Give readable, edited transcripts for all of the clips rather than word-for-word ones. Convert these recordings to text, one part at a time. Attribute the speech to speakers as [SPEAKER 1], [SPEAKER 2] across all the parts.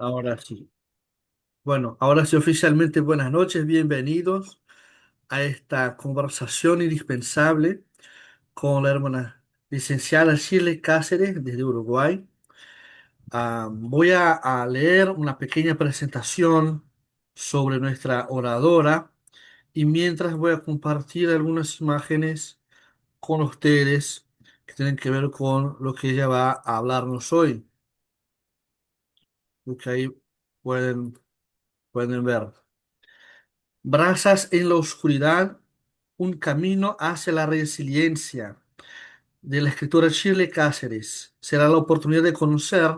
[SPEAKER 1] Ahora sí. Bueno, ahora sí oficialmente buenas noches, bienvenidos a esta conversación indispensable con la hermana licenciada Shirley Cáceres desde Uruguay. Voy a leer una pequeña presentación sobre nuestra oradora y mientras voy a compartir algunas imágenes con ustedes que tienen que ver con lo que ella va a hablarnos hoy, lo que ahí pueden ver. Brazas en la oscuridad, un camino hacia la resiliencia, de la escritora Shirley Cáceres. Será la oportunidad de conocer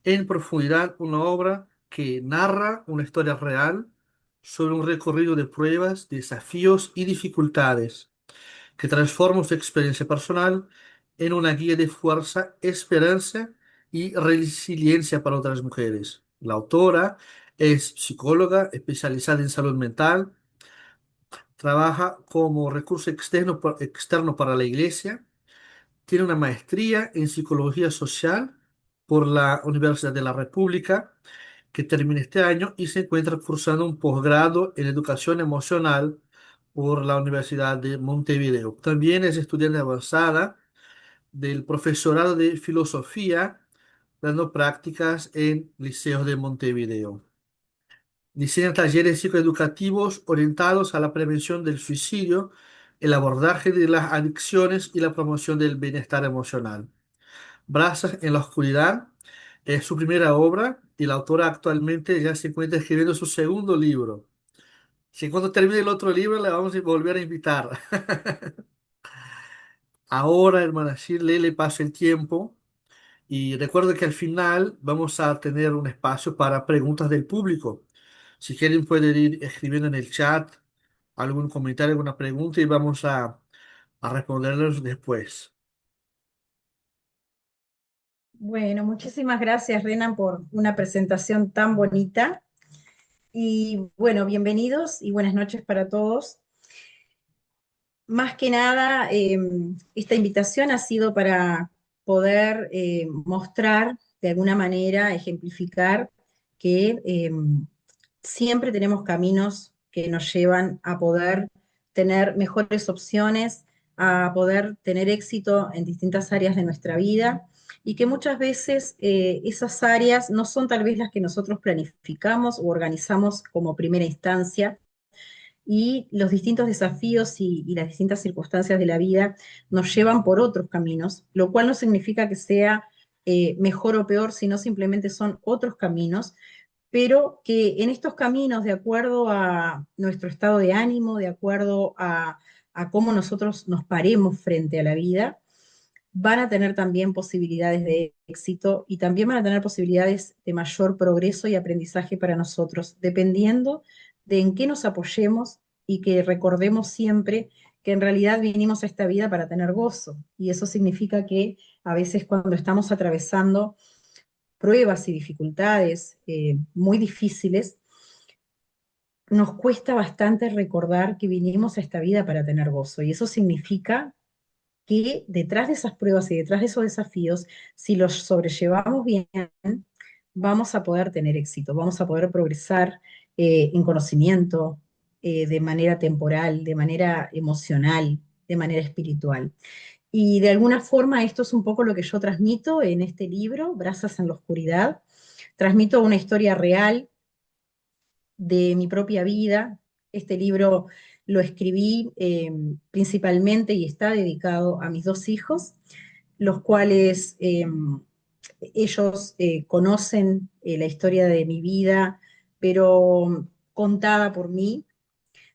[SPEAKER 1] en profundidad una obra que narra una historia real sobre un recorrido de pruebas, desafíos y dificultades, que transforma su experiencia personal en una guía de fuerza, esperanza y resiliencia para otras mujeres. La autora es psicóloga especializada en salud mental. Trabaja como recurso externo para la Iglesia. Tiene una maestría en psicología social por la Universidad de la República, que termina este año, y se encuentra cursando un posgrado en educación emocional por la Universidad de Montevideo. También es estudiante avanzada del profesorado de filosofía, dando prácticas en liceos de Montevideo. Diseña talleres psicoeducativos orientados a la prevención del suicidio, el abordaje de las adicciones y la promoción del bienestar emocional. Brazos en la oscuridad es su primera obra y la autora actualmente ya se encuentra escribiendo su segundo libro. Si cuando termine el otro libro le vamos a volver a invitar. Ahora, hermana Shirley, le paso el tiempo y recuerdo que al final vamos a tener un espacio para preguntas del público. Si quieren pueden ir escribiendo en el chat algún comentario, alguna pregunta y vamos a responderlos después.
[SPEAKER 2] Bueno, muchísimas gracias, Renan, por una presentación tan bonita. Y bueno, bienvenidos y buenas noches para todos. Más que nada, esta invitación ha sido para poder mostrar, de alguna manera, ejemplificar que siempre tenemos caminos que nos llevan a poder tener mejores opciones, a poder tener éxito en distintas áreas de nuestra vida y que muchas veces esas áreas no son tal vez las que nosotros planificamos o organizamos como primera instancia, y los distintos desafíos y las distintas circunstancias de la vida nos llevan por otros caminos, lo cual no significa que sea mejor o peor, sino simplemente son otros caminos, pero que en estos caminos, de acuerdo a nuestro estado de ánimo, de acuerdo a cómo nosotros nos paremos frente a la vida, van a tener también posibilidades de éxito y también van a tener posibilidades de mayor progreso y aprendizaje para nosotros, dependiendo de en qué nos apoyemos y que recordemos siempre que en realidad vinimos a esta vida para tener gozo. Y eso significa que a veces cuando estamos atravesando pruebas y dificultades muy difíciles, nos cuesta bastante recordar que vinimos a esta vida para tener gozo. Y eso significa que detrás de esas pruebas y detrás de esos desafíos, si los sobrellevamos bien, vamos a poder tener éxito, vamos a poder progresar en conocimiento, de manera temporal, de manera emocional, de manera espiritual. Y de alguna forma esto es un poco lo que yo transmito en este libro, Brazas en la Oscuridad. Transmito una historia real de mi propia vida. Este libro lo escribí principalmente y está dedicado a mis dos hijos, los cuales ellos conocen la historia de mi vida, pero contada por mí,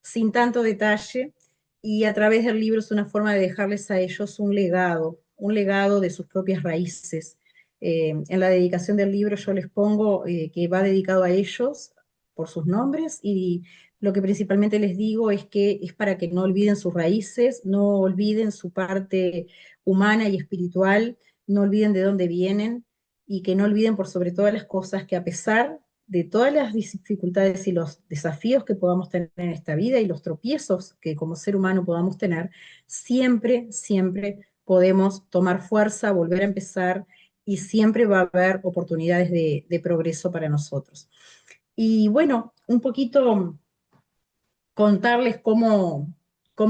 [SPEAKER 2] sin tanto detalle, y a través del libro es una forma de dejarles a ellos un legado de sus propias raíces. En la dedicación del libro yo les pongo que va dedicado a ellos por sus nombres, y lo que principalmente les digo es que es para que no olviden sus raíces, no olviden su parte humana y espiritual, no olviden de dónde vienen y que no olviden por sobre todas las cosas que, a pesar de todas las dificultades y los desafíos que podamos tener en esta vida y los tropiezos que como ser humano podamos tener, siempre, siempre podemos tomar fuerza, volver a empezar y siempre va a haber oportunidades de progreso para nosotros. Y bueno, un poquito contarles cómo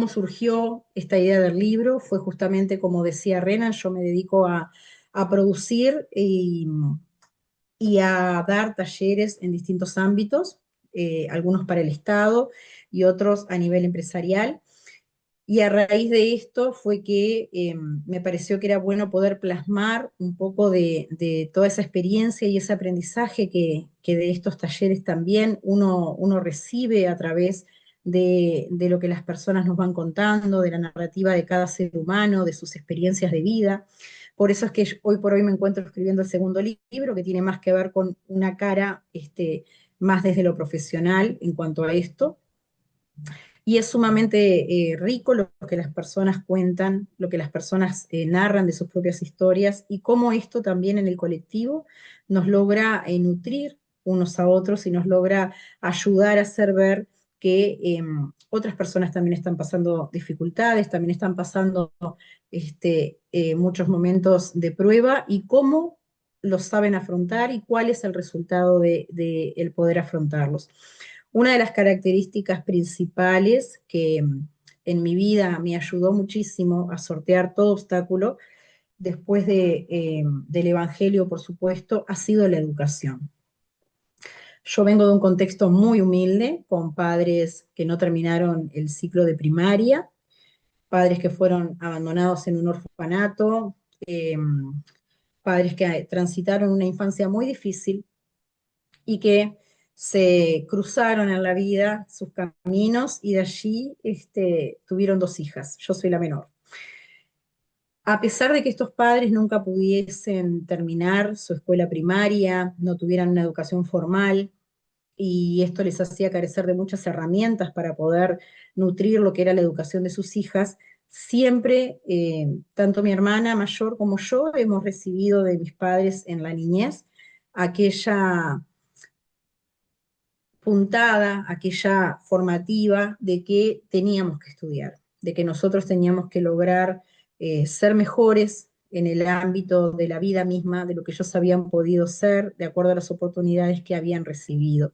[SPEAKER 2] surgió esta idea del libro. Fue justamente como decía Renan, yo me dedico a producir y a dar talleres en distintos ámbitos, algunos para el Estado y otros a nivel empresarial. Y a raíz de esto fue que me pareció que era bueno poder plasmar un poco de toda esa experiencia y ese aprendizaje que de estos talleres también uno recibe a través de lo que las personas nos van contando, de la narrativa de cada ser humano, de sus experiencias de vida. Por eso es que hoy por hoy me encuentro escribiendo el segundo libro, que tiene más que ver con una cara más desde lo profesional en cuanto a esto, y es sumamente rico lo que las personas cuentan, lo que las personas narran de sus propias historias y cómo esto también en el colectivo nos logra nutrir unos a otros y nos logra ayudar a hacer ver que otras personas también están pasando dificultades, también están pasando muchos momentos de prueba y cómo los saben afrontar y cuál es el resultado de el poder afrontarlos. Una de las características principales que en mi vida me ayudó muchísimo a sortear todo obstáculo, después del Evangelio, por supuesto, ha sido la educación. Yo vengo de un contexto muy humilde, con padres que no terminaron el ciclo de primaria, padres que fueron abandonados en un orfanato, padres que transitaron una infancia muy difícil y que se cruzaron en la vida sus caminos y de allí tuvieron dos hijas. Yo soy la menor. A pesar de que estos padres nunca pudiesen terminar su escuela primaria, no tuvieran una educación formal, y esto les hacía carecer de muchas herramientas para poder nutrir lo que era la educación de sus hijas, siempre, tanto mi hermana mayor como yo, hemos recibido de mis padres en la niñez aquella puntada, aquella formativa de que teníamos que estudiar, de que nosotros teníamos que lograr ser mejores en el ámbito de la vida misma, de lo que ellos habían podido ser, de acuerdo a las oportunidades que habían recibido.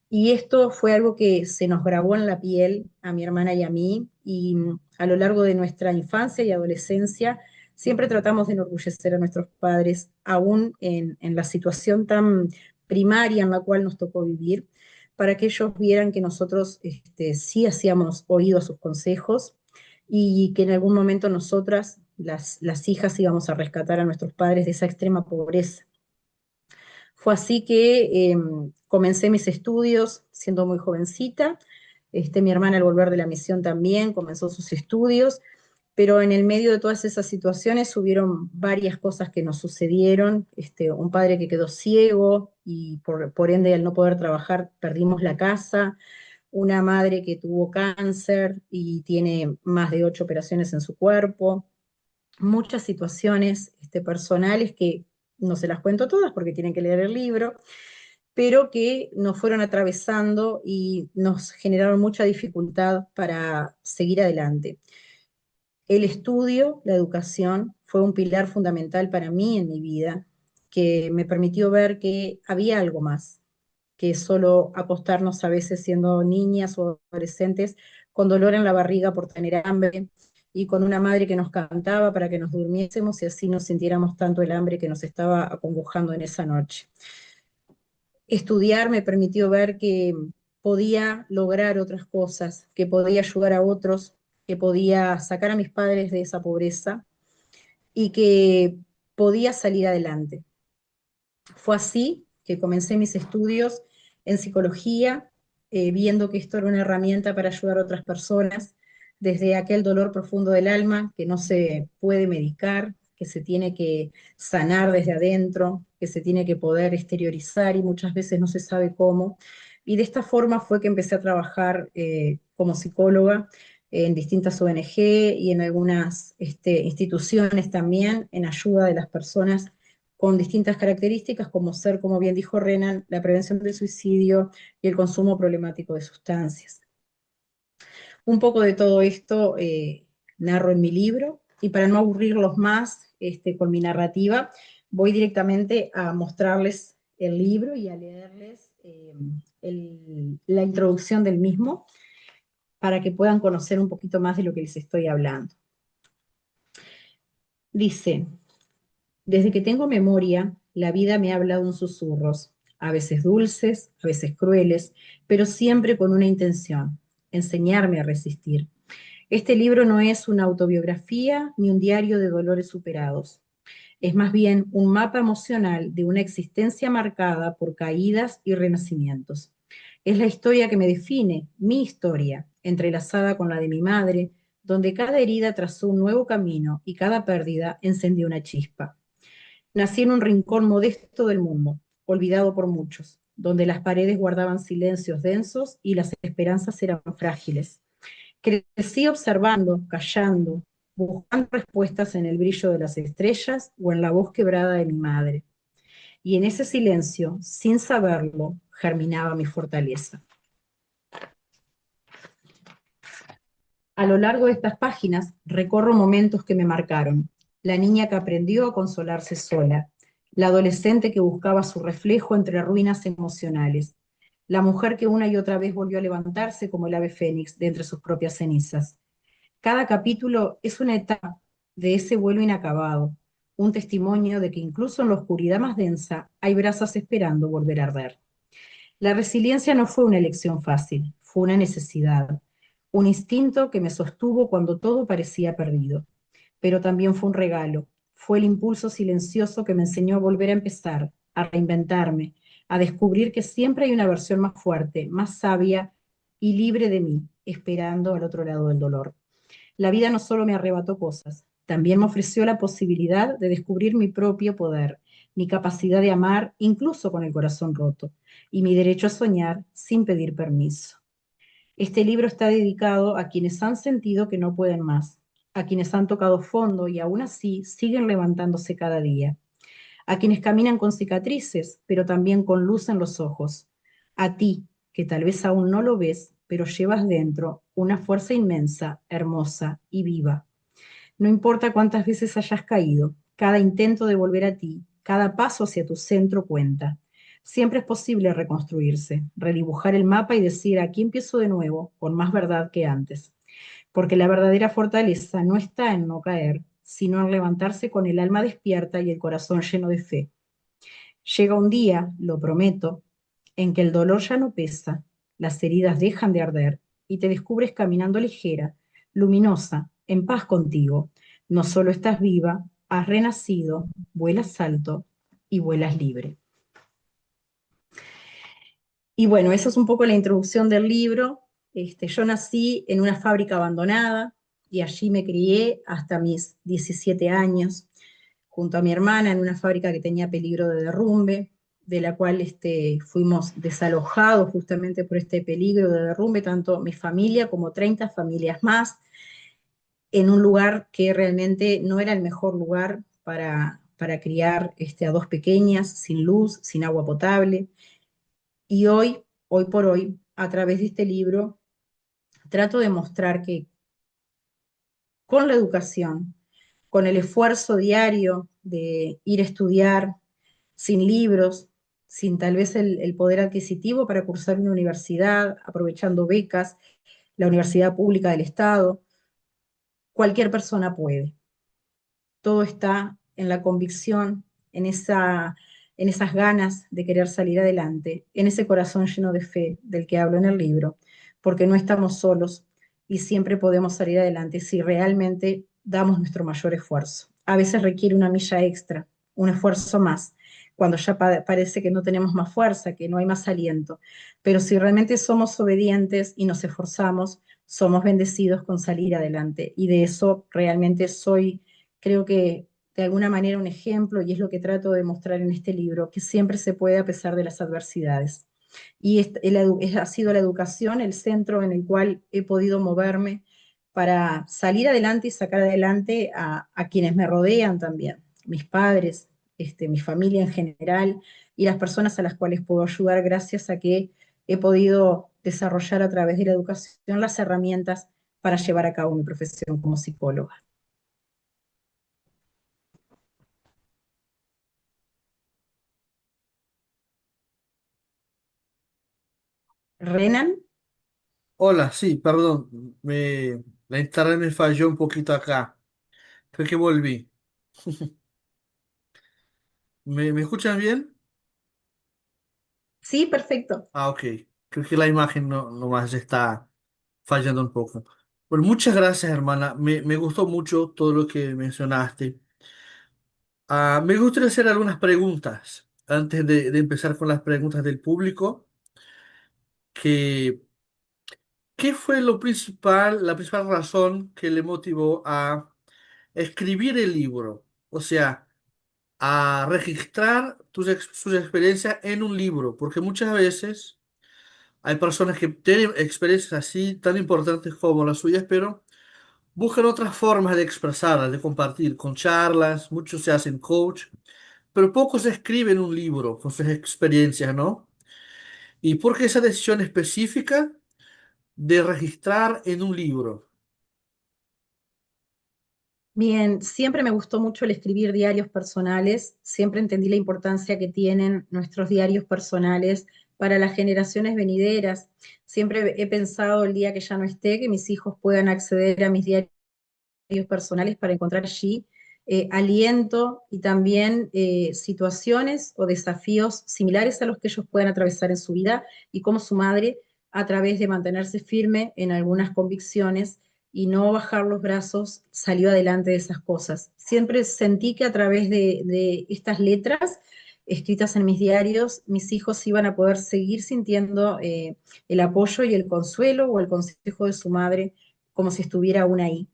[SPEAKER 2] Y esto fue algo que se nos grabó en la piel a mi hermana y a mí, y a lo largo de nuestra infancia y adolescencia siempre tratamos de enorgullecer a nuestros padres, aún en la situación tan primaria en la cual nos tocó vivir, para que ellos vieran que nosotros sí hacíamos oído a sus consejos y que en algún momento nosotras, las hijas, íbamos a rescatar a nuestros padres de esa extrema pobreza. Fue así que comencé mis estudios siendo muy jovencita. Mi hermana al volver de la misión también comenzó sus estudios, pero en el medio de todas esas situaciones hubieron varias cosas que nos sucedieron. Un padre que quedó ciego y por ende al no poder trabajar perdimos la casa, una madre que tuvo cáncer y tiene más de 8 operaciones en su cuerpo, muchas situaciones personales que no se las cuento todas porque tienen que leer el libro, pero que nos fueron atravesando y nos generaron mucha dificultad para seguir adelante. El estudio, la educación, fue un pilar fundamental para mí en mi vida, que me permitió ver que había algo más, que solo acostarnos a veces siendo niñas o adolescentes con dolor en la barriga por tener hambre y con una madre que nos cantaba para que nos durmiésemos y así no sintiéramos tanto el hambre que nos estaba acongojando en esa noche. Estudiar me permitió ver que podía lograr otras cosas, que podía ayudar a otros, que podía sacar a mis padres de esa pobreza y que podía salir adelante. Fue así que comencé mis estudios en psicología, viendo que esto era una herramienta para ayudar a otras personas, desde aquel dolor profundo del alma que no se puede medicar, que se tiene que sanar desde adentro, que se tiene que poder exteriorizar y muchas veces no se sabe cómo. Y de esta forma fue que empecé a trabajar como psicóloga en distintas ONG y en algunas instituciones también en ayuda de las personas con distintas características, como ser, como bien dijo Renan, la prevención del suicidio y el consumo problemático de sustancias. Un poco de todo esto narro en mi libro, y para no aburrirlos más con mi narrativa, voy directamente a mostrarles el libro y a leerles la introducción del mismo para que puedan conocer un poquito más de lo que les estoy hablando. Dice, desde que tengo memoria, la vida me ha hablado en susurros, a veces dulces, a veces crueles, pero siempre con una intención, enseñarme a resistir. Este libro no es una autobiografía ni un diario de dolores superados. Es más bien un mapa emocional de una existencia marcada por caídas y renacimientos. Es la historia que me define, mi historia, entrelazada con la de mi madre, donde cada herida trazó un nuevo camino y cada pérdida encendió una chispa. Nací en un rincón modesto del mundo, olvidado por muchos, donde las paredes guardaban silencios densos y las esperanzas eran frágiles. Crecí observando, callando, buscando respuestas en el brillo de las estrellas o en la voz quebrada de mi madre. Y en ese silencio, sin saberlo, germinaba mi fortaleza. A lo largo de estas páginas recorro momentos que me marcaron. La niña que aprendió a consolarse sola, la adolescente que buscaba su reflejo entre ruinas emocionales, la mujer que una y otra vez volvió a levantarse como el ave fénix de entre sus propias cenizas. Cada capítulo es una etapa de ese vuelo inacabado, un testimonio de que incluso en la oscuridad más densa hay brasas esperando volver a arder. La resiliencia no fue una elección fácil, fue una necesidad, un instinto que me sostuvo cuando todo parecía perdido, pero también fue un regalo, fue el impulso silencioso que me enseñó a volver a empezar, a reinventarme, a descubrir que siempre hay una versión más fuerte, más sabia y libre de mí, esperando al otro lado del dolor. La vida no solo me arrebató cosas, también me ofreció la posibilidad de descubrir mi propio poder, mi capacidad de amar incluso con el corazón roto, y mi derecho a soñar sin pedir permiso. Este libro está dedicado a quienes han sentido que no pueden más, a quienes han tocado fondo y aún así siguen levantándose cada día, a quienes caminan con cicatrices, pero también con luz en los ojos, a ti, que tal vez aún no lo ves, pero llevas dentro una fuerza inmensa, hermosa y viva. No importa cuántas veces hayas caído, cada intento de volver a ti, cada paso hacia tu centro cuenta. Siempre es posible reconstruirse, redibujar el mapa y decir aquí empiezo de nuevo, con más verdad que antes. Porque la verdadera fortaleza no está en no caer, sino en levantarse con el alma despierta y el corazón lleno de fe. Llega un día, lo prometo, en que el dolor ya no pesa, las heridas dejan de arder y te descubres caminando ligera, luminosa, en paz contigo. No solo estás viva, has renacido, vuelas alto y vuelas libre. Y bueno, eso es un poco la introducción del libro. Yo nací en una fábrica abandonada y allí me crié hasta mis 17 años, junto a mi hermana en una fábrica que tenía peligro de derrumbe, de la cual fuimos desalojados justamente por este peligro de derrumbe, tanto mi familia como 30 familias más, en un lugar que realmente no era el mejor lugar para criar a dos pequeñas, sin luz, sin agua potable. Y hoy por hoy, a través de este libro, trato de mostrar que con la educación, con el esfuerzo diario de ir a estudiar, sin libros, sin tal vez el poder adquisitivo para cursar una universidad, aprovechando becas, la universidad pública del Estado, cualquier persona puede. Todo está en la convicción, en esas ganas de querer salir adelante, en ese corazón lleno de fe del que hablo en el libro, porque no estamos solos y siempre podemos salir adelante si realmente damos nuestro mayor esfuerzo. A veces requiere una milla extra, un esfuerzo más, cuando ya parece que no tenemos más fuerza, que no hay más aliento. Pero si realmente somos obedientes y nos esforzamos, somos bendecidos con salir adelante. Y de eso realmente soy, creo que de alguna manera un ejemplo, y es lo que trato de mostrar en este libro, que siempre se puede a pesar de las adversidades. Y ha sido la educación el centro en el cual he podido moverme para salir adelante y sacar adelante a quienes me rodean también, mis padres, mi familia en general y las personas a las cuales puedo ayudar gracias a que he podido desarrollar a través de la educación las herramientas para llevar a cabo mi profesión como psicóloga. Renan.
[SPEAKER 1] Hola, sí, perdón, la internet me falló un poquito acá. Creo que volví. ¿Me escuchan bien?
[SPEAKER 2] Sí, perfecto.
[SPEAKER 1] Ah, ok. Creo que la imagen no, nomás está fallando un poco. Bueno, muchas gracias, hermana. Me gustó mucho todo lo que mencionaste. Me gustaría hacer algunas preguntas antes de empezar con las preguntas del público. Que, ¿Qué fue la principal razón que le motivó a escribir el libro? O sea, a registrar sus experiencias en un libro, porque muchas veces hay personas que tienen experiencias así tan importantes como las suyas, pero buscan otras formas de expresarlas, de compartir, con charlas, muchos se hacen coach, pero pocos escriben un libro con sus experiencias, ¿no? ¿Y por qué esa decisión específica de registrar en un libro?
[SPEAKER 2] Bien, siempre me gustó mucho el escribir diarios personales, siempre entendí la importancia que tienen nuestros diarios personales para las generaciones venideras. Siempre he pensado el día que ya no esté, que mis hijos puedan acceder a mis diarios personales para encontrar allí aliento y también situaciones o desafíos similares a los que ellos puedan atravesar en su vida y cómo su madre, a través de mantenerse firme en algunas convicciones y no bajar los brazos, salió adelante de esas cosas. Siempre sentí que a través de estas letras escritas en mis diarios, mis hijos iban a poder seguir sintiendo el apoyo y el consuelo o el consejo de su madre como si estuviera aún ahí.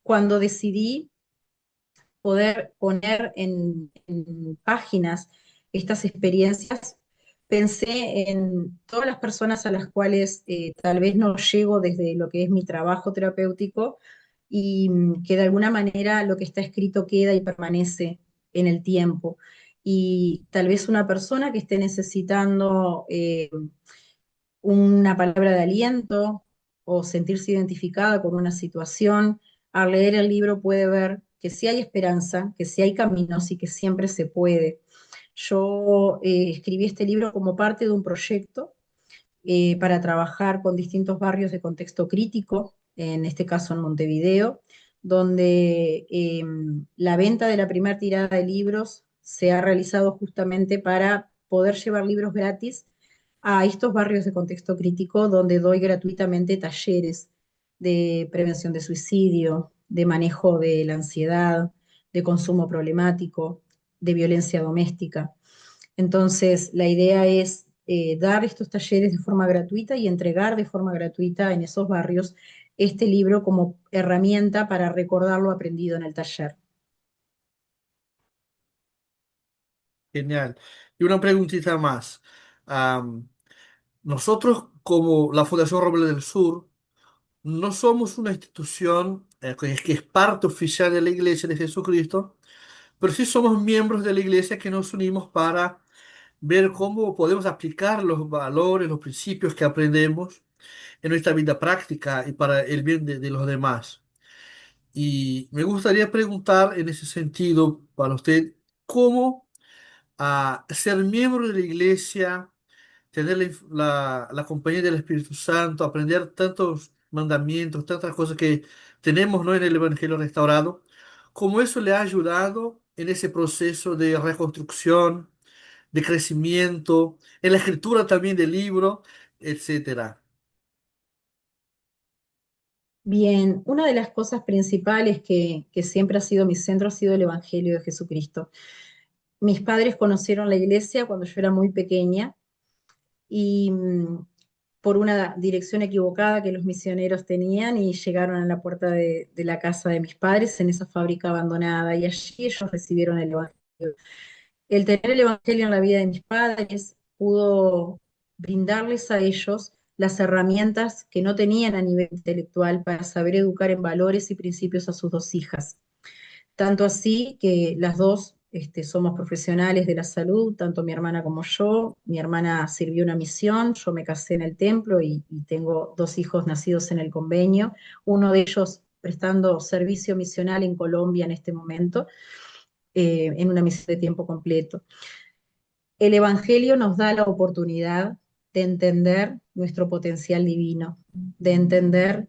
[SPEAKER 2] Cuando decidí poder poner en páginas estas experiencias, pensé en todas las personas a las cuales tal vez no llego desde lo que es mi trabajo terapéutico y que de alguna manera lo que está escrito queda y permanece en el tiempo. Y tal vez una persona que esté necesitando una palabra de aliento o sentirse identificada con una situación, al leer el libro puede ver que sí hay esperanza, que sí hay caminos y que siempre se puede. Yo escribí este libro como parte de un proyecto para trabajar con distintos barrios de contexto crítico, en este caso en Montevideo, donde la venta de la primera tirada de libros se ha realizado justamente para poder llevar libros gratis a estos barrios de contexto crítico donde doy gratuitamente talleres de prevención de suicidio, de manejo de la ansiedad, de consumo problemático, de violencia doméstica. Entonces, la idea es dar estos talleres de forma gratuita y entregar de forma gratuita en esos barrios este libro como herramienta para recordar lo aprendido en el taller.
[SPEAKER 1] Genial. Y una preguntita más. Am, Nosotros, como la Fundación Roble del Sur, no somos una institución que es parte oficial de la Iglesia de Jesucristo, pero sí somos miembros de la Iglesia que nos unimos para ver cómo podemos aplicar los valores, los principios que aprendemos en nuestra vida práctica y para el bien de los demás. Y me gustaría preguntar en ese sentido para usted, ¿cómo ser miembro de la Iglesia, tener la compañía del Espíritu Santo, aprender tantos mandamientos, tantas cosas que tenemos, ¿no?, en el Evangelio restaurado, cómo eso le ha ayudado en ese proceso de reconstrucción, de crecimiento, en la escritura también del libro, etcétera?
[SPEAKER 2] Bien, una de las cosas principales que siempre ha sido mi centro ha sido el Evangelio de Jesucristo. Mis padres conocieron la iglesia cuando yo era muy pequeña y por una dirección equivocada que los misioneros tenían y llegaron a la puerta de la casa de mis padres en esa fábrica abandonada y allí ellos recibieron el Evangelio. El tener el Evangelio en la vida de mis padres pudo brindarles a ellos las herramientas que no tenían a nivel intelectual para saber educar en valores y principios a sus dos hijas. Tanto así que las dos somos profesionales de la salud, tanto mi hermana como yo. Mi hermana sirvió una misión, yo me casé en el templo y tengo dos hijos nacidos en el convenio, uno de ellos prestando servicio misional en Colombia en este momento, en una misión de tiempo completo. El Evangelio nos da la oportunidad de entender nuestro potencial divino, de entender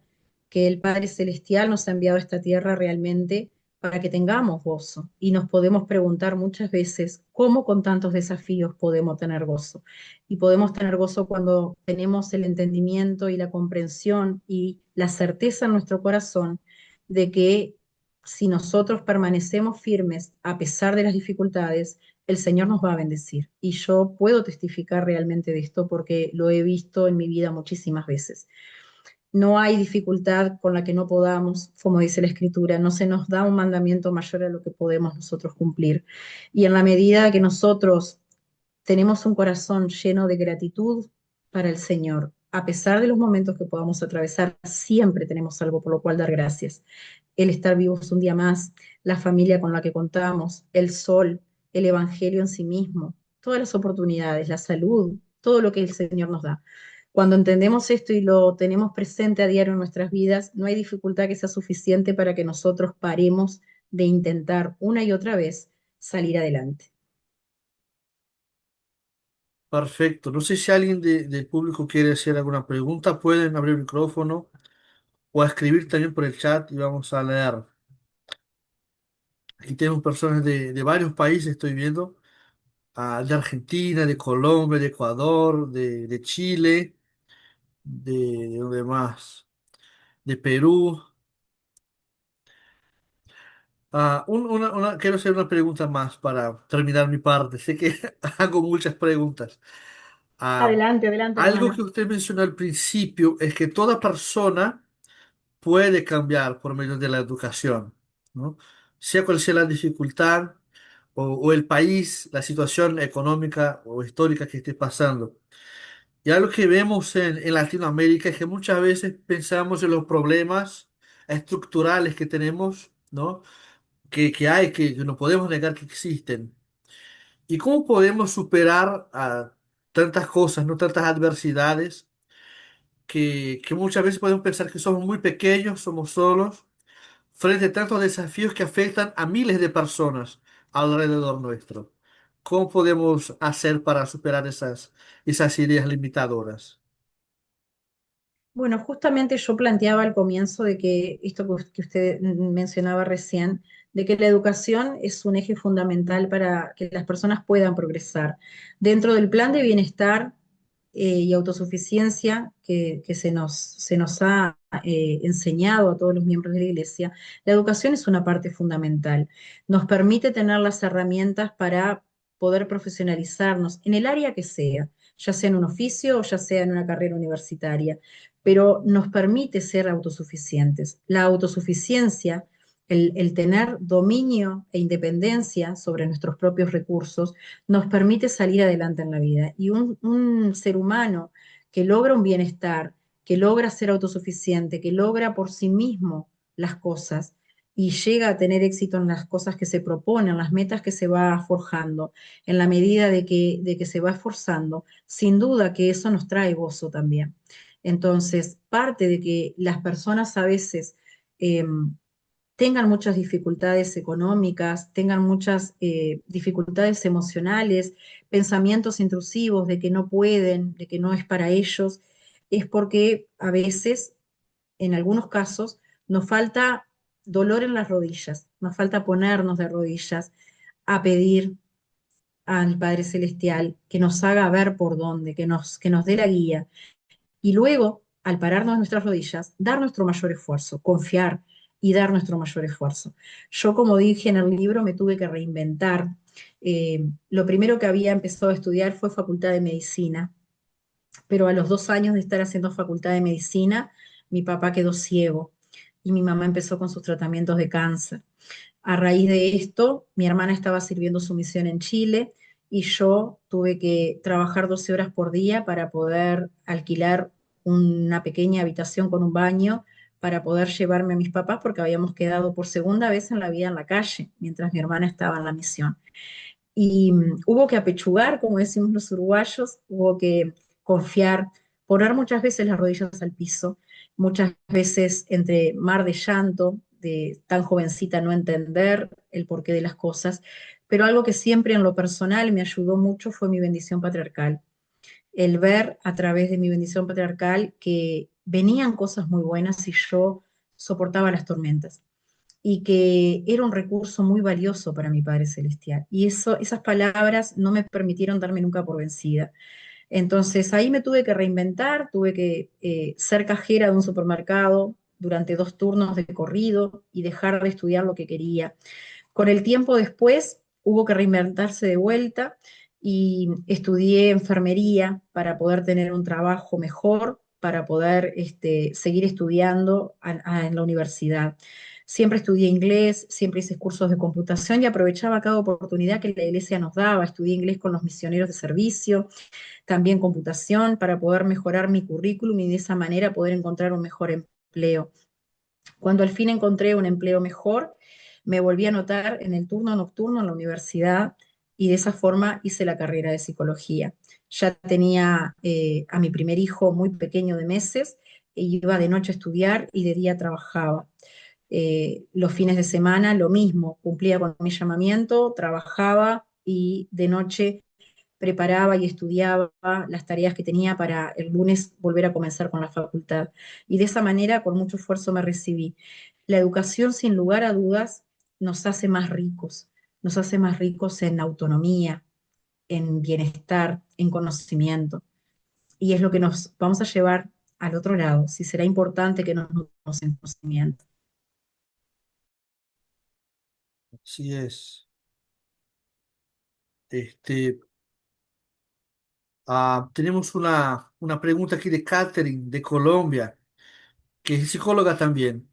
[SPEAKER 2] que el Padre Celestial nos ha enviado a esta tierra realmente para que tengamos gozo. Y nos podemos preguntar muchas veces cómo con tantos desafíos podemos tener gozo. Y podemos tener gozo cuando tenemos el entendimiento y la comprensión y la certeza en nuestro corazón de que si nosotros permanecemos firmes a pesar de las dificultades, el Señor nos va a bendecir. Y yo puedo testificar realmente de esto porque lo he visto en mi vida muchísimas veces. No hay dificultad con la que no podamos, como dice la Escritura, no se nos da un mandamiento mayor a lo que podemos nosotros cumplir. Y en la medida que nosotros tenemos un corazón lleno de gratitud para el Señor, a pesar de los momentos que podamos atravesar, siempre tenemos algo por lo cual dar gracias. El estar vivos un día más, la familia con la que contamos, el sol, el Evangelio en sí mismo, todas las oportunidades, la salud, todo lo que el Señor nos da. Cuando entendemos esto y lo tenemos presente a diario en nuestras vidas, no hay dificultad que sea suficiente para que nosotros paremos de intentar una y otra vez salir adelante.
[SPEAKER 1] Perfecto. No sé si alguien del público quiere hacer alguna pregunta. Pueden abrir el micrófono o escribir también por el chat y vamos a leer. Y tenemos personas de varios países, estoy viendo, de Argentina, de Colombia, de Ecuador, de Chile, de dónde más, de Perú. Quiero hacer una pregunta más para terminar mi parte. Sé que hago muchas preguntas. Ah,
[SPEAKER 2] Adelante, adelante,
[SPEAKER 1] Algo
[SPEAKER 2] hermano.
[SPEAKER 1] que usted mencionó al principio es que toda persona puede cambiar por medio de la educación, ¿no? Sea cual sea la dificultad o el país, la situación económica o histórica que esté pasando. Y algo que vemos en Latinoamérica es que muchas veces pensamos en los problemas estructurales que tenemos, ¿no? Que hay, que no podemos negar que existen. ¿Y cómo podemos superar a tantas cosas, no tantas adversidades, que muchas veces podemos pensar que somos muy pequeños, somos solos, frente a tantos desafíos que afectan a miles de personas alrededor nuestro? ¿Cómo podemos hacer para superar esas ideas limitadoras?
[SPEAKER 2] Bueno, justamente yo planteaba al comienzo de que esto que usted mencionaba recién, de que la educación es un eje fundamental para que las personas puedan progresar. Dentro del plan de bienestar y autosuficiencia que se nos ha enseñado a todos los miembros de la Iglesia, la educación es una parte fundamental. Nos permite tener las herramientas para poder profesionalizarnos en el área que sea, ya sea en un oficio o ya sea en una carrera universitaria, pero nos permite ser autosuficientes. La autosuficiencia, el tener dominio e independencia sobre nuestros propios recursos, nos permite salir adelante en la vida. Y un ser humano que logra un bienestar, que logra ser autosuficiente, que logra por sí mismo las cosas y llega a tener éxito en las cosas que se proponen, las metas que se va forjando, en la medida de que se va esforzando, sin duda que eso nos trae gozo también. Entonces, parte de que las personas a veces eh, tengan muchas dificultades económicas, tengan muchas dificultades emocionales, pensamientos intrusivos de que no pueden, de que no es para ellos, es porque a veces, en algunos casos, nos falta dolor en las rodillas, nos falta ponernos de rodillas a pedir al Padre Celestial que nos haga ver por dónde, que nos dé la guía y luego, al pararnos en nuestras rodillas, dar nuestro mayor esfuerzo, confiar y dar nuestro mayor esfuerzo. Yo, como dije en el libro, me tuve que reinventar. Lo primero que había empezado a estudiar fue Facultad de Medicina, pero a los 2 años de estar haciendo Facultad de Medicina, mi papá quedó ciego y mi mamá empezó con sus tratamientos de cáncer. A raíz de esto, mi hermana estaba sirviendo su misión en Chile y yo tuve que trabajar 12 horas por día para poder alquilar una pequeña habitación con un baño para poder llevarme a mis papás porque habíamos quedado por segunda vez en la vida en la calle mientras mi hermana estaba en la misión. Y hubo que apechugar, como decimos los uruguayos, hubo que confiar, poner muchas veces las rodillas al piso, muchas veces entre mar de llanto, de tan jovencita no entender el porqué de las cosas, pero algo que siempre en lo personal me ayudó mucho fue mi bendición patriarcal. el ver a través de mi bendición patriarcal que venían cosas muy buenas y yo soportaba las tormentas y que era un recurso muy valioso para mi Padre Celestial. Y esas palabras no me permitieron darme nunca por vencida. Entonces ahí me tuve que reinventar, tuve que ser cajera de un supermercado durante 2 turnos de corrido y dejar de estudiar lo que quería. Con el tiempo después hubo que reinventarse de vuelta y estudié enfermería para poder tener un trabajo mejor, para poder seguir estudiando en la universidad. Siempre estudié inglés, siempre hice cursos de computación y aprovechaba cada oportunidad que la iglesia nos daba. Estudié inglés con los misioneros de servicio, también computación para poder mejorar mi currículum y de esa manera poder encontrar un mejor empleo. Cuando al fin encontré un empleo mejor, me volví a anotar en el turno nocturno en la universidad y de esa forma hice la carrera de psicología. Ya tenía a mi primer hijo muy pequeño de meses, e iba de noche a estudiar y de día trabajaba. Los fines de semana lo mismo, cumplía con mi llamamiento, trabajaba y de noche preparaba y estudiaba las tareas que tenía para el lunes volver a comenzar con la facultad. Y de esa manera, con mucho esfuerzo, me recibí. La educación, sin lugar a dudas, nos hace más ricos en autonomía, en bienestar, en conocimiento. Y es lo que nos vamos a llevar al otro lado, si será importante que nos nutramos en conocimiento.
[SPEAKER 1] Así es. Este, tenemos una pregunta aquí de Catherine, de Colombia, que es psicóloga también.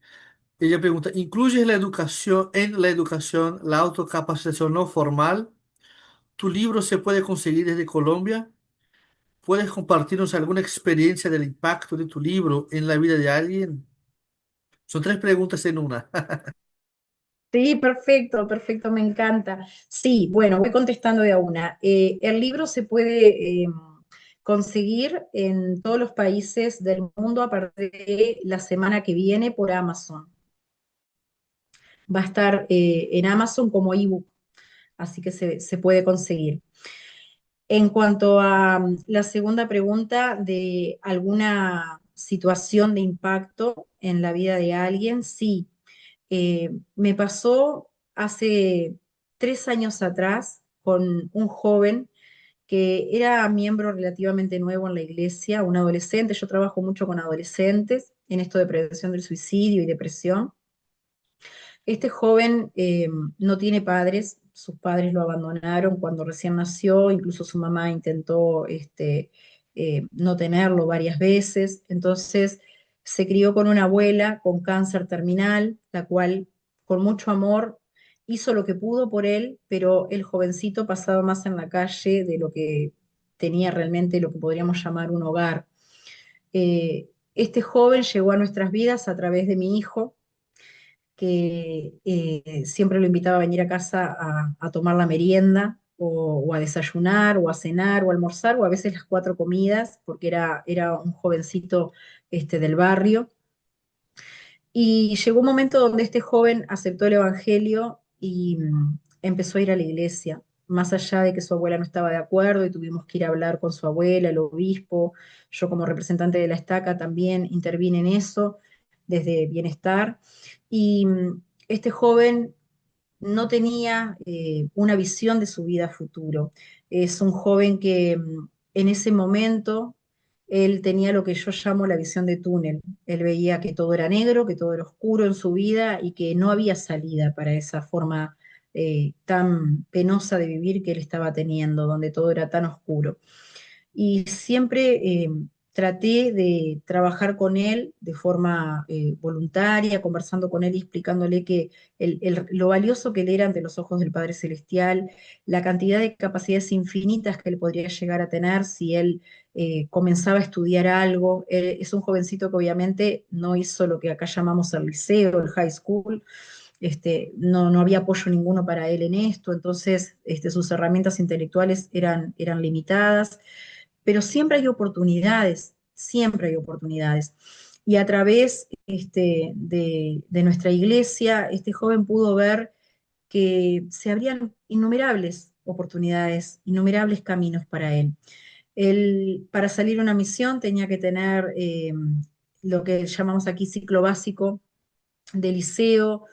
[SPEAKER 1] Ella pregunta, ¿incluye en la educación la autocapacitación no formal? ¿Tu libro se puede conseguir desde Colombia? ¿Puedes compartirnos alguna experiencia del impacto de tu libro en la vida de alguien? Son tres preguntas en una.
[SPEAKER 2] Sí, perfecto, perfecto, me encanta. Sí, bueno, voy contestando de a una. El libro se puede conseguir en todos los países del mundo a partir de la semana que viene por Amazon. Va a estar en Amazon como ebook, así que se puede conseguir. En cuanto a la segunda pregunta de alguna situación de impacto en la vida de alguien, sí. Me pasó hace 3 años atrás con un joven que era miembro relativamente nuevo en la iglesia, un adolescente. Yo trabajo mucho con adolescentes en esto de prevención del suicidio y depresión. Este joven no tiene padres, sus padres lo abandonaron cuando recién nació, incluso su mamá intentó no tenerlo varias veces, entonces se crió con una abuela con cáncer terminal, la cual con mucho amor hizo lo que pudo por él, pero el jovencito pasaba más en la calle de lo que tenía realmente lo que podríamos llamar un hogar. Este joven llegó a nuestras vidas a través de mi hijo, que siempre lo invitaba a venir a casa a tomar la merienda o a desayunar o a cenar o a almorzar o a veces las 4 comidas, porque era un jovencito del barrio. Y llegó un momento donde este joven aceptó el Evangelio y empezó a ir a la iglesia, más allá de que su abuela no estaba de acuerdo y tuvimos que ir a hablar con su abuela, el obispo. Yo como representante de la estaca también intervine en eso desde Bienestar. Y este joven no tenía una visión de su vida futuro. Es un joven que en ese momento él tenía lo que yo llamo la visión de túnel. Él veía que todo era negro, que todo era oscuro en su vida y que no había salida para esa forma tan penosa de vivir que él estaba teniendo, donde todo era tan oscuro. Y siempre traté de trabajar con él de forma voluntaria, conversando con él y explicándole que lo valioso que él era ante los ojos del Padre Celestial, la cantidad de capacidades infinitas que él podría llegar a tener si él comenzaba a estudiar algo. Es un jovencito que obviamente no hizo lo que acá llamamos el liceo, el high school. No había apoyo ninguno para él en esto, entonces sus herramientas intelectuales eran limitadas, pero siempre hay oportunidades, siempre hay oportunidades. Y a través de nuestra iglesia, este joven pudo ver que se abrían innumerables oportunidades, innumerables caminos para él. Él, para salir a una misión, tenía que tener lo que llamamos aquí ciclo básico de liceo,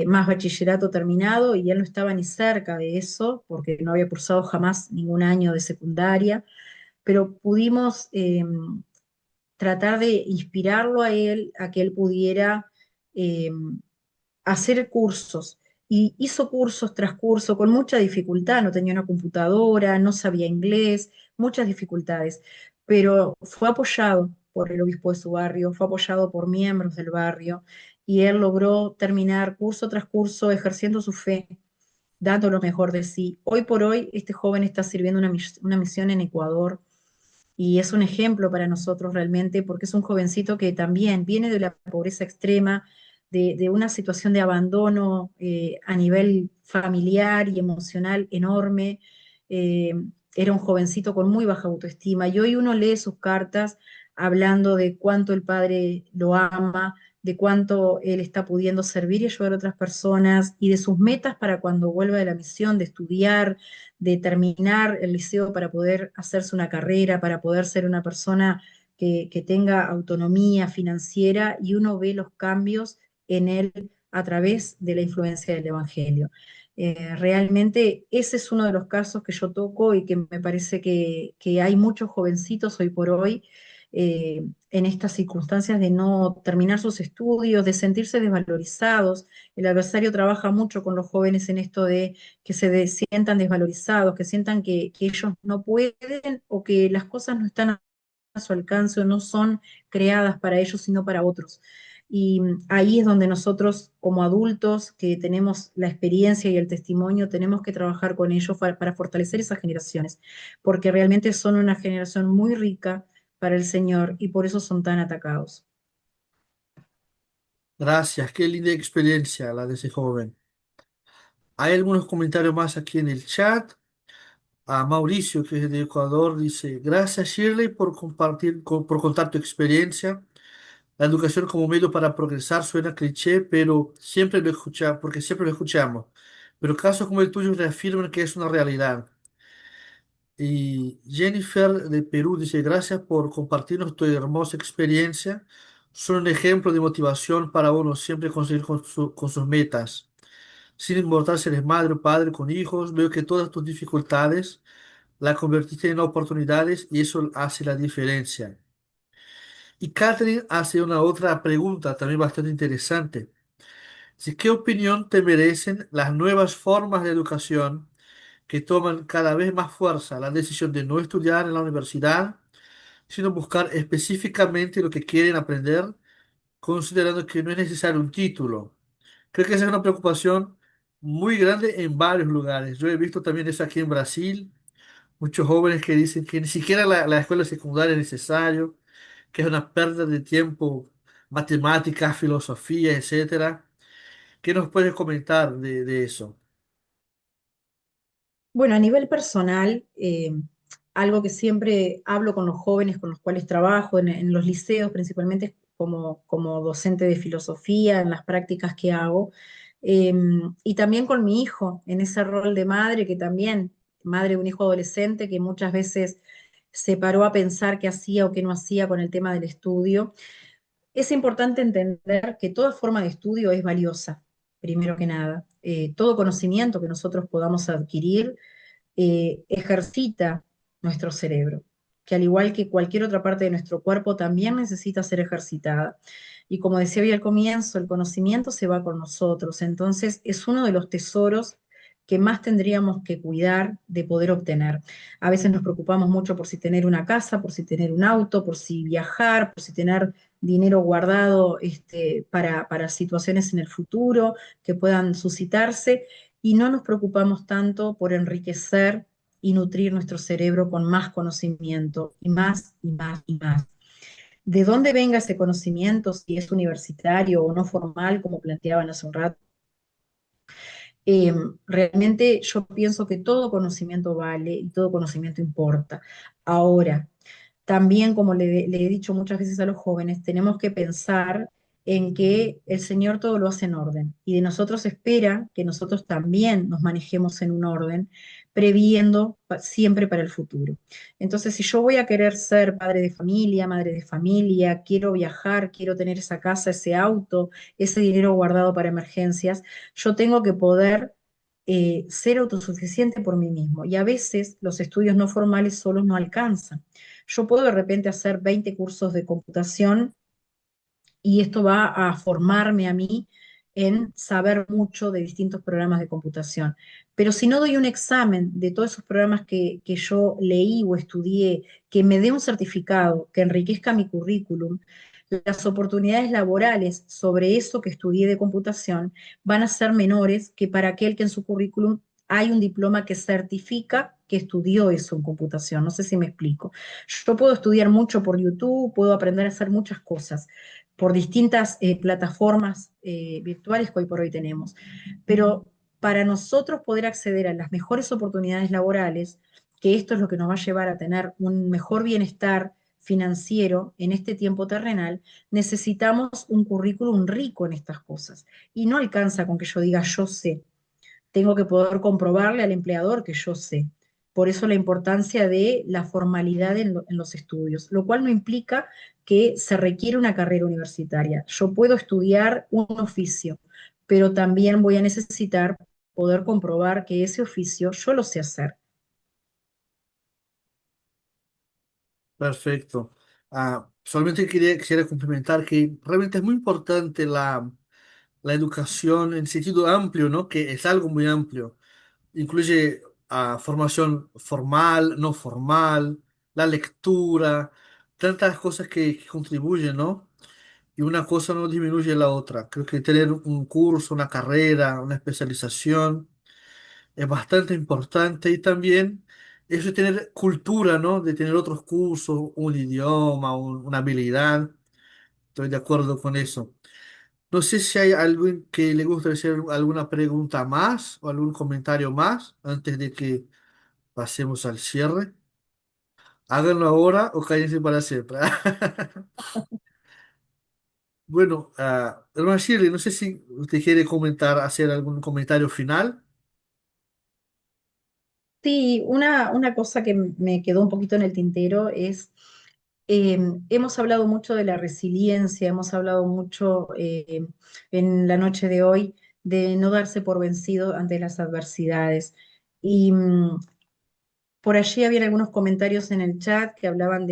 [SPEAKER 2] más bachillerato terminado, y él no estaba ni cerca de eso, porque no había cursado jamás ningún año de secundaria, pero pudimos tratar de inspirarlo a él, a que él pudiera eh, hacer cursos. Y hizo cursos tras curso con mucha dificultad, no tenía una computadora, no sabía inglés, muchas dificultades, pero fue apoyado por el obispo de su barrio, fue apoyado por miembros del barrio, y él logró terminar curso tras curso ejerciendo su fe, dando lo mejor de sí. Hoy por hoy, este joven está sirviendo una misión en Ecuador, y es un ejemplo para nosotros realmente, porque es un jovencito que también viene de la pobreza extrema, de una situación de abandono a nivel familiar y emocional enorme. Eh, Era un jovencito con muy baja autoestima, y hoy uno lee sus cartas hablando de cuánto el padre lo ama, de cuánto él está pudiendo servir y ayudar a otras personas, y de sus metas para cuando vuelva de la misión, de estudiar, de terminar el liceo para poder hacerse una carrera, para poder ser una persona que tenga autonomía financiera, y uno ve los cambios en él a través de la influencia del Evangelio. Realmente ese es uno de los casos que yo toco, y que me parece que hay muchos jovencitos hoy por hoy en estas circunstancias de no terminar sus estudios, de sentirse desvalorizados. El adversario trabaja mucho con los jóvenes en esto de que sientan desvalorizados, que sientan que ellos no pueden, o que las cosas no están a su alcance o no son creadas para ellos, sino para otros. Y ahí es donde nosotros, como adultos que tenemos la experiencia y el testimonio, tenemos que trabajar con ellos para fortalecer esas generaciones, porque realmente son una generación muy rica para el Señor, y por eso son tan atacados.
[SPEAKER 1] Gracias, qué linda experiencia la de ese joven. Hay algunos comentarios más aquí en el chat. A Mauricio, que es de Ecuador, dice, gracias Shirley por compartir, por contar tu experiencia. La educación como medio para progresar suena cliché, pero siempre lo escuchamos, porque siempre lo escuchamos. Pero casos como el tuyo reafirman que es una realidad. Y Jennifer de Perú dice, gracias por compartirnos tu hermosa experiencia. Son un ejemplo de motivación para uno siempre conseguir con sus metas. Sin importar si eres madre o padre con hijos, veo que todas tus dificultades las convertiste en oportunidades y eso hace la diferencia. Y Catherine hace una otra pregunta también bastante interesante. Dice, ¿qué opinión te merecen las nuevas formas de educación que toman cada vez más fuerza la decisión de no estudiar en la universidad, sino buscar específicamente lo que quieren aprender, considerando que no es necesario un título? Creo que esa es una preocupación muy grande en varios lugares. Yo he visto también eso aquí en Brasil, muchos jóvenes que dicen que ni siquiera la escuela secundaria es necesario, que es una pérdida de tiempo, matemáticas, filosofía, etcétera. ¿Qué nos puedes comentar de eso?
[SPEAKER 2] Bueno, a nivel personal, algo que siempre hablo con los jóvenes con los cuales trabajo en los liceos, principalmente como docente de filosofía, en las prácticas que hago, eh, y también con mi hijo, en ese rol de madre, que también, madre de un hijo adolescente, que muchas veces se paró a pensar qué hacía o qué no hacía con el tema del estudio. Es importante entender que toda forma de estudio es valiosa, primero que nada. Todo conocimiento que nosotros podamos adquirir ejercita nuestro cerebro, que al igual que cualquier otra parte de nuestro cuerpo también necesita ser ejercitada. Y como decía hoy al comienzo, el conocimiento se va con nosotros, entonces es uno de los tesoros que más tendríamos que cuidar de poder obtener. A veces nos preocupamos mucho por si tener una casa, por si tener un auto, por si viajar, por si tener dinero guardado para situaciones en el futuro que puedan suscitarse, y no nos preocupamos tanto por enriquecer y nutrir nuestro cerebro con más conocimiento, y más y más y más. ¿De dónde venga ese conocimiento, si es universitario o no formal, como planteaban hace un rato? Realmente yo pienso que todo conocimiento vale y todo conocimiento importa. Ahora, también, como le he dicho muchas veces a los jóvenes, tenemos que pensar en que el Señor todo lo hace en orden y de nosotros espera que nosotros también nos manejemos en un orden, previendo siempre para el futuro. Entonces, si yo voy a querer ser padre de familia, madre de familia, quiero viajar, quiero tener esa casa, ese auto, ese dinero guardado para emergencias, yo tengo que poder ser autosuficiente por mí mismo. Y a veces los estudios no formales solos no alcanzan. Yo puedo de repente hacer 20 cursos de computación y esto va a formarme a mí en saber mucho de distintos programas de computación. Pero si no doy un examen de todos esos programas que yo leí o estudié, que me dé un certificado, que enriquezca mi currículum, las oportunidades laborales sobre eso que estudié de computación van a ser menores que para aquel que en su currículum hay un diploma que certifica que estudió eso en computación. No sé si me explico. Yo puedo estudiar mucho por YouTube, puedo aprender a hacer muchas cosas por distintas plataformas virtuales que hoy por hoy tenemos. Pero para nosotros poder acceder a las mejores oportunidades laborales, que esto es lo que nos va a llevar a tener un mejor bienestar financiero en este tiempo terrenal, necesitamos un currículum rico en estas cosas. Y no alcanza con que yo diga yo sé, tengo que poder comprobarle al empleador que yo sé. Por eso la importancia de la formalidad en los estudios, lo cual no implica que se requiere una carrera universitaria. Yo puedo estudiar un oficio, pero también voy a necesitar poder comprobar que ese oficio yo lo sé hacer.
[SPEAKER 1] Perfecto. Solamente quisiera complementar que realmente es muy importante la educación en sentido amplio, ¿no? Que es algo muy amplio. Incluye formación formal, no formal, la lectura, tantas cosas que contribuyen, ¿no? Y una cosa no disminuye la otra. Creo que tener un curso, una carrera, una especialización es bastante importante y también eso de tener cultura, ¿no? De tener otros cursos, un idioma, una habilidad. Estoy de acuerdo con eso. No sé si hay alguien que le guste hacer alguna pregunta más o algún comentario más antes de que pasemos al cierre. Háganlo ahora o cállense para siempre. Bueno, hermana Shirley, no sé si usted quiere comentar, hacer algún comentario final.
[SPEAKER 2] Sí, una cosa que me quedó un poquito en el tintero es, hemos hablado mucho de la resiliencia, hemos hablado mucho en la noche de hoy de no darse por vencido ante las adversidades. Y por allí habían algunos comentarios en el chat que hablaban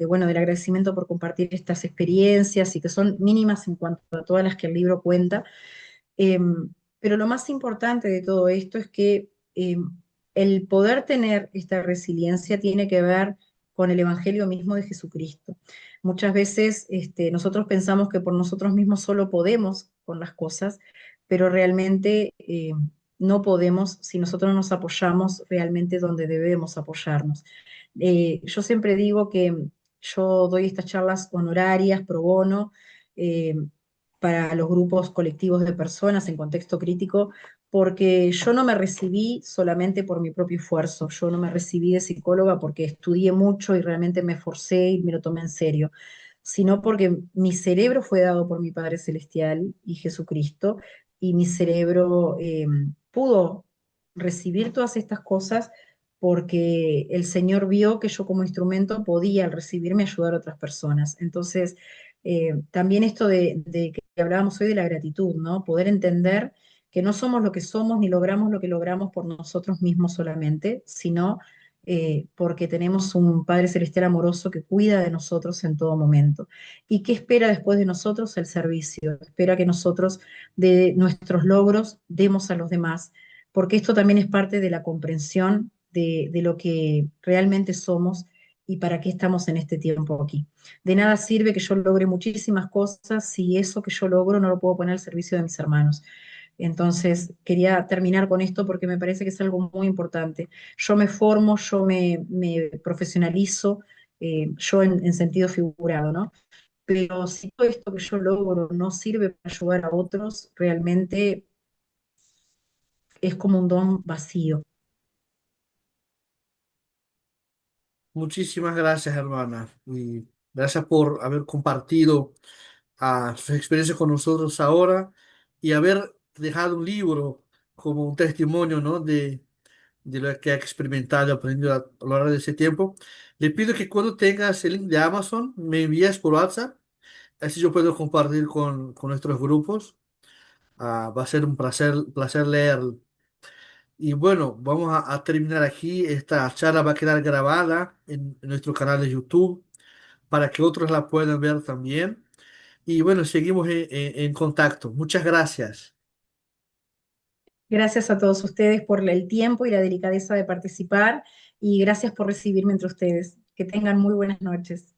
[SPEAKER 2] bueno, del agradecimiento por compartir estas experiencias y que son mínimas en cuanto a todas las que el libro cuenta. Pero lo más importante de todo esto es que el poder tener esta resiliencia tiene que ver con el Evangelio mismo de Jesucristo. Muchas veces nosotros pensamos que por nosotros mismos solo podemos con las cosas, pero realmente no podemos si nosotros nos apoyamos realmente donde debemos apoyarnos. Yo siempre digo que yo doy estas charlas honorarias, pro bono, eh, para los grupos colectivos de personas en contexto crítico, porque yo no me recibí solamente por mi propio esfuerzo, yo no me recibí de psicóloga porque estudié mucho y realmente me esforcé y me lo tomé en serio, sino porque mi cerebro fue dado por mi Padre Celestial y Jesucristo, y mi cerebro pudo recibir todas estas cosas porque el Señor vio que yo como instrumento podía al recibirme ayudar a otras personas. Entonces, también esto de que hablábamos hoy de la gratitud, ¿no? Poder entender que no somos lo que somos ni logramos lo que logramos por nosotros mismos solamente, sino porque tenemos un Padre Celestial amoroso que cuida de nosotros en todo momento. ¿Y qué espera después de nosotros? El servicio. Espera que nosotros de nuestros logros demos a los demás, porque esto también es parte de la comprensión de lo que realmente somos y para qué estamos en este tiempo aquí. De nada sirve que yo logre muchísimas cosas si eso que yo logro no lo puedo poner al servicio de mis hermanos. Entonces, quería terminar con esto porque me parece que es algo muy importante. Yo me formo, me profesionalizo, yo en sentido figurado, ¿no? Pero si todo esto que yo logro no sirve para ayudar a otros, realmente es como un don vacío.
[SPEAKER 1] Muchísimas gracias, hermana. Y gracias por haber compartido a sus experiencias con nosotros ahora y haber dejado un libro como un testimonio, ¿no? de lo que ha experimentado y aprendido a lo largo de ese tiempo. Le pido que cuando tengas el link de Amazon me envíes por WhatsApp, así yo puedo compartir con nuestros grupos. Va a ser un placer leerlo. Y bueno, vamos a terminar aquí. Esta charla va a quedar grabada en nuestro canal de YouTube para que otros la puedan ver también. Y bueno, seguimos en contacto. Muchas gracias.
[SPEAKER 2] Gracias a todos ustedes por el tiempo y la delicadeza de participar y gracias por recibirme entre ustedes. Que tengan muy buenas noches.